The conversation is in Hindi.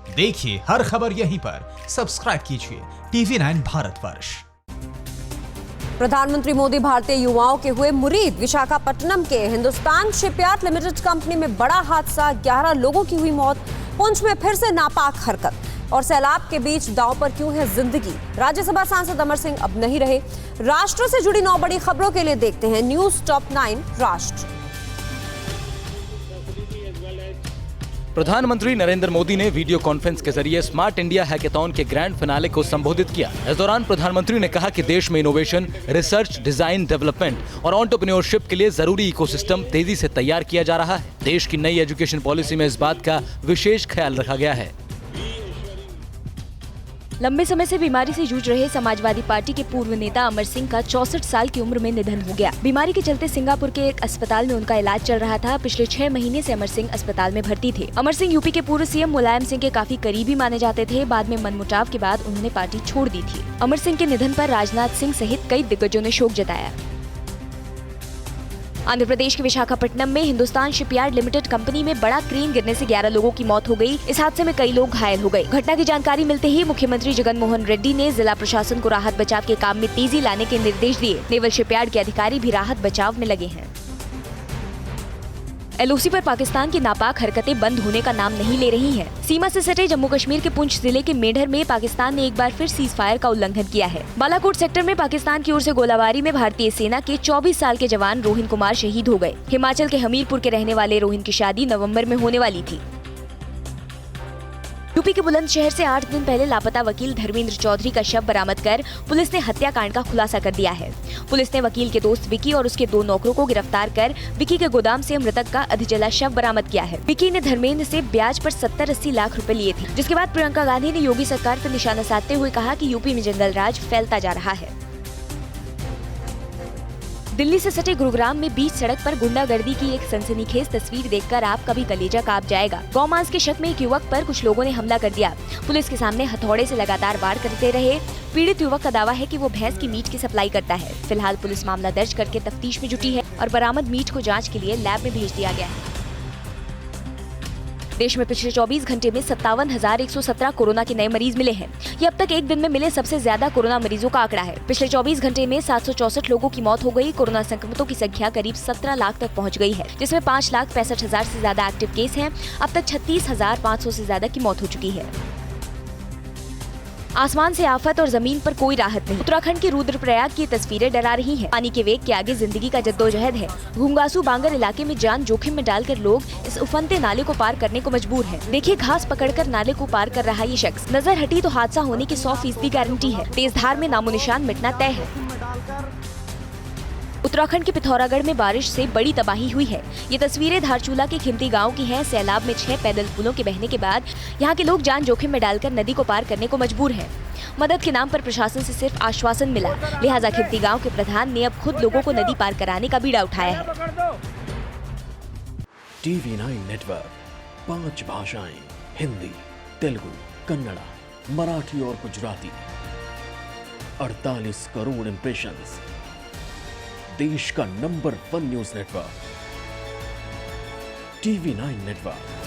देखिए हर खबर यहीं पर। सब्सक्राइब कीजिए TV9 भारतवर्ष। प्रधानमंत्री मोदी भारतीय युवाओं के हुए मुरीद। विशाखापट्टनम के हिंदुस्तान शिपयार्ड लिमिटेड कंपनी में बड़ा हादसा, 11 लोगों की हुई मौत। पुंछ में फिर से नापाक हरकत और सैलाब के बीच दांव पर क्यों है जिंदगी। राज्यसभा सांसद अमर सिंह अब नहीं रहे। राष्ट्र से जुड़ी 9 बड़ी खबरों के लिए देखते हैं न्यूज टॉप 9 राष्ट्र। प्रधानमंत्री नरेंद्र मोदी ने वीडियो कॉन्फ्रेंस के जरिए स्मार्ट इंडिया हैकेथॉन के ग्रैंड फिनाले को संबोधित किया। इस दौरान प्रधानमंत्री ने कहा कि देश में इनोवेशन, रिसर्च, डिजाइन, डेवलपमेंट और एंटरप्रेन्योरशिप के लिए जरूरी इकोसिस्टम तेजी से तैयार किया जा रहा है। देश की नई एजुकेशन पॉलिसी में इस बात का विशेष ख्याल रखा गया है। लंबे समय से बीमारी से जूझ रहे समाजवादी पार्टी के पूर्व नेता अमर सिंह का 64 साल की उम्र में निधन हो गया। बीमारी के चलते सिंगापुर के एक अस्पताल में उनका इलाज चल रहा था। पिछले 6 महीने से अमर सिंह अस्पताल में भर्ती थे। अमर सिंह यूपी के पूर्व सीएम मुलायम सिंह के काफी करीबी माने जाते थे। बाद में मनमुटाव के बाद उन्होंने पार्टी छोड़ दी थी। अमर सिंह के निधन पर राजनाथ सिंह सहित कई दिग्गजों ने शोक जताया। आंध्र प्रदेश के विशाखापट्टनम में हिंदुस्तान शिपयार्ड लिमिटेड कंपनी में बड़ा क्रेन गिरने से 11 लोगों की मौत हो गई। इस हादसे में कई लोग घायल हो गए। घटना की जानकारी मिलते ही मुख्यमंत्री जगन मोहन रेड्डी ने जिला प्रशासन को राहत बचाव के काम में तेजी लाने के निर्देश दिए। नेवल शिपयार्ड के अधिकारी भी राहत बचाव में लगे हैं। एलओसी पर पाकिस्तान की नापाक हरकतें बंद होने का नाम नहीं ले रही हैं। सीमा से सटे जम्मू कश्मीर के पुंछ जिले के मेढर में पाकिस्तान ने एक बार फिर सीज फायर का उल्लंघन किया है। बालाकोट सेक्टर में पाकिस्तान की ओर से गोलाबारी में भारतीय सेना के 24 साल के जवान रोहिन कुमार शहीद हो गए। हिमाचल के हमीरपुर के रहने वाले रोहिन की शादी नवंबर में होने वाली थी। यूपी के बुलंदशहर से 8 दिन पहले लापता वकील धर्मेंद्र चौधरी का शव बरामद कर पुलिस ने हत्याकांड का खुलासा कर दिया है। पुलिस ने वकील के दोस्त विकी और उसके 2 नौकरों को गिरफ्तार कर विकी के गोदाम से मृतक का अधजला शव बरामद किया है। विकी ने धर्मेंद्र से ब्याज पर 70-80 लाख रुपए लिए थे, जिसके बाद प्रियंका गांधी ने योगी सरकार पर निशाना साधते हुए कहा कि यूपी में जंगल राज फैलता जा रहा है। दिल्ली से सटे गुरुग्राम में बीच सड़क पर गुंडागर्दी की एक सनसनीखेज तस्वीर देखकर आपका भी कलेजा कांप जाएगा। गौमांस के शक में एक युवक पर कुछ लोगों ने हमला कर दिया। पुलिस के सामने हथौड़े से लगातार वार करते रहे। पीड़ित युवक का दावा है कि वो भैंस की मीट की सप्लाई करता है। फिलहाल पुलिस मामला दर्ज करके तफ्तीश में जुटी है और बरामद मीट को जाँच के लिए लैब में भेज दिया गया है। देश में पिछले 24 घंटे में 57,117 कोरोना के नए मरीज मिले हैं। ये अब तक एक दिन में मिले सबसे ज्यादा कोरोना मरीजों का आंकड़ा है। पिछले 24 घंटे में 764 लोगों की मौत हो गई। कोरोना संक्रमितों की संख्या करीब 17 लाख तक पहुंच गई है, जिसमें 5,65,000 से ज्यादा एक्टिव केस हैं। अब तक 36,500 से ज्यादा की मौत हो चुकी है। आसमान से आफत और जमीन पर कोई राहत नहीं। उत्तराखंड के रुद्रप्रयाग की तस्वीरें डरा रही हैं। पानी के वेग के आगे जिंदगी का जद्दोजहद है। घुंगासू बांगर इलाके में जान जोखिम में डालकर लोग इस उफनते नाले को पार करने को मजबूर हैं। देखिए, घास पकड़कर नाले को पार कर रहा ये शख्स। नजर हटी तो हादसा होने की 100% गारंटी है। तेज धार में नामोनिशान मिटना तय है। उत्तराखंड के पिथौरागढ़ में बारिश से बड़ी तबाही हुई है। ये तस्वीरें धारचूला के खिमती गांव की हैं। सैलाब में 6 पैदल पुलों के बहने के बाद यहाँ के लोग जान जोखिम में डालकर नदी को पार करने को मजबूर हैं। मदद के नाम पर प्रशासन से सिर्फ आश्वासन मिला, लिहाजा खिमती गांव के प्रधान ने अब खुद लोगों को नदी पार कराने का बीड़ा उठाया है। TV9 नेटवर्क 5 भाषाएं, हिंदी, तेलुगु, कन्नड़ा, मराठी और गुजराती। 48 करोड़ इंप्रेशंस। देश का number 1 news network TV9 network.